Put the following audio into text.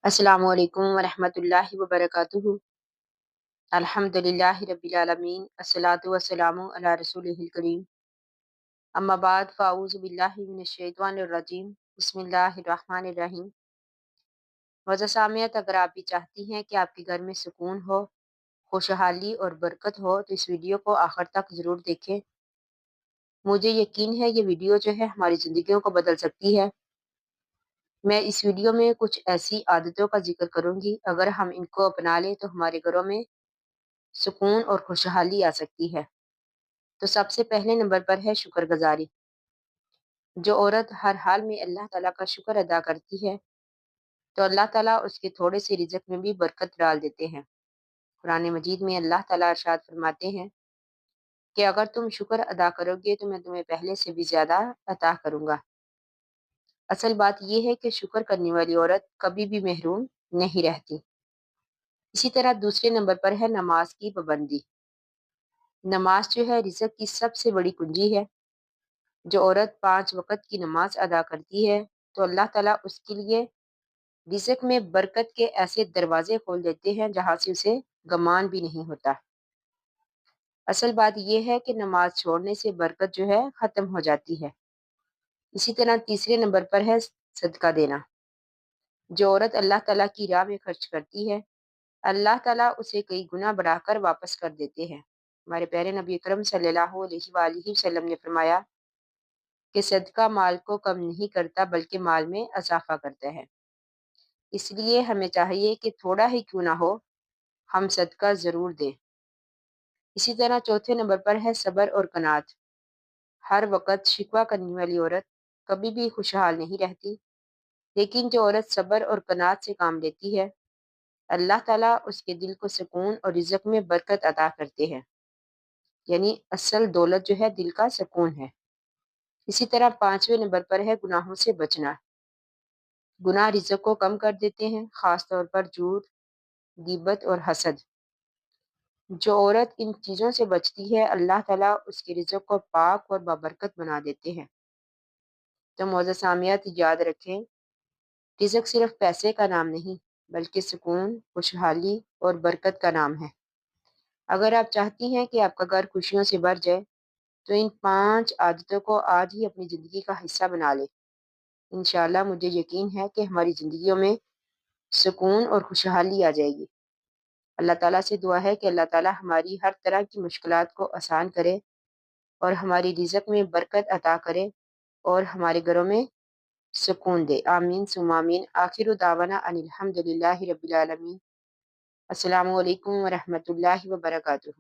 अस्सलामु अलैकुम वरहमतुल्लाहि वबरकातुहू। अल्हम्दुलिल्लाहि रब्बिल आलमीन अस्सलातु वस्सलामु अला रसूलिहिल करीम। अम्मा बाद फ़अऊज़ु बिल्लाहि मिनश शैतानिर रजीम। बिस्मिल्लाहिर रहमानिर रहीम। वज़ा सामियत, अगर आप भी चाहती हैं कि आपके घर में सुकून हो, खुशहाली और बरकत हो तो इस वीडियो को आखिर तक ज़रूर देखें। मुझे यकीन है ये वीडियो जो है हमारी ज़िंदगियों को बदल सकती है। मैं इस वीडियो में कुछ ऐसी आदतों का जिक्र करूंगी, अगर हम इनको अपना लें तो हमारे घरों में सुकून और खुशहाली आ सकती है। तो सबसे पहले नंबर पर है शुक्रगुजारी। जो औरत हर हाल में अल्लाह ताला का शुक्र अदा करती है तो अल्लाह ताला उसके थोड़े से रिज़्क में भी बरकत डाल देते हैं। कुरान मजीद में अल्लाह ताला इरशाद फरमाते हैं कि अगर तुम शुक्र अदा करोगे तो मैं तुम्हें पहले से भी ज़्यादा अता करूँगा। असल बात यह है कि शुक्र करने वाली औरत कभी भी महरूम नहीं रहती। इसी तरह दूसरे नंबर पर है नमाज की पाबंदी। नमाज जो है रिज़्क की सबसे बड़ी कुंजी है। जो औरत 5 वक़्त की नमाज अदा करती है तो अल्लाह ताला उसके लिए रिज़्क में बरकत के ऐसे दरवाज़े खोल देते हैं जहाँ से उसे गमान भी नहीं होता। असल बात यह है कि नमाज छोड़ने से बरकत जो है ख़त्म हो जाती है। इसी तरह तीसरे नंबर पर है सदका देना। जो औरत अल्लाह ताला की राह में खर्च करती है, अल्लाह ताला उसे कई गुना बढ़ाकर वापस कर देते हैं। हमारे प्यारे नबी अकरम सल्लल्लाहु अलैहि वसल्लम ने फरमाया कि सदका माल को कम नहीं करता बल्कि माल में इजाफा करता है। इसलिए हमें चाहिए कि थोड़ा ही क्यों ना हो, हम सदका ज़रूर दें। इसी तरह चौथे नंबर पर है सब्र और कनात। हर वक़्त शिकवा करने वाली औरत कभी भी खुशहाल नहीं रहती, लेकिन जो औरत सब्र और कनात से काम लेती है, अल्लाह ताला उसके दिल को सुकून और रिज़्क में बरकत अता करते हैं। यानी असल दौलत जो है दिल का सुकून है। इसी तरह पाँचवें नंबर पर है गुनाहों से बचना। गुनाह रिज़्क को कम कर देते हैं, ख़ास तौर पर झूठ, ग़ीबत और हसद। जो औरत इन चीज़ों से बचती है, अल्लाह ताला उसके रिज़्क को पाक और बाबरकत बना देते हैं। तो मौज़ूद सामियात, याद रखें, रिज़्क सिर्फ पैसे का नाम नहीं बल्कि सुकून, खुशहाली और बरकत का नाम है। अगर आप चाहती हैं कि आपका घर खुशियों से भर जाए तो इन 5 आदतों को आज ही अपनी ज़िंदगी का हिस्सा बना लें। इंशाअल्लाह मुझे यकीन है कि हमारी ज़िंदगियों में सुकून और खुशहाली आ जाएगी। अल्लाह ताला से दुआ है कि अल्लाह ताला हमारी हर तरह की मुश्किलात को आसान करे और हमारी रिज़्क में बरकत अता करे और हमारे घरों में सुकून दे। आमीन सुम्मा आमीन। आखिर दावाना अनिल हम्दुलिल्लाहि रब्बिल आलमीन। अस्सलामु अलैकुम व रहमतुल्लाहि व बरकातुहू।